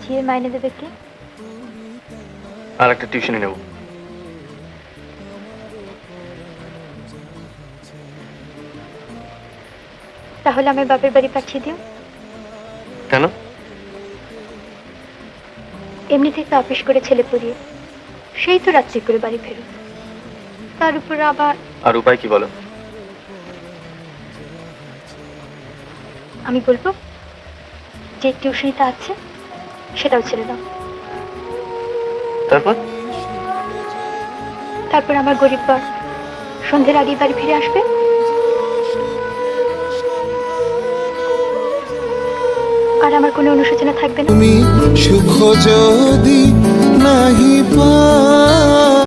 বুঝিয়ে মাইনে দেবে কে? আর একটা টিউশনি নেব। তাহলে আমার বাপের বাড়ি পাঠিয়ে দিও। কেন? এমনি থেকে অফিস করে ছেলে পড়িয়ে সেই তো রাত্রি করে বাড়ি ফেরো, তার উপর আবার। আর উপায় কি বলো? আমি বলবো যে টিউশনিটা আছে সেটাও ছেড়ে দাও। তারপর? তারপর আমার গরিব বর সন্ধ্যের আগেই বাড়ি ফিরে আসবে। আর আমার কোনো অনুশোচনা থাকবে না। তুমি সুখ যদি নাহি পা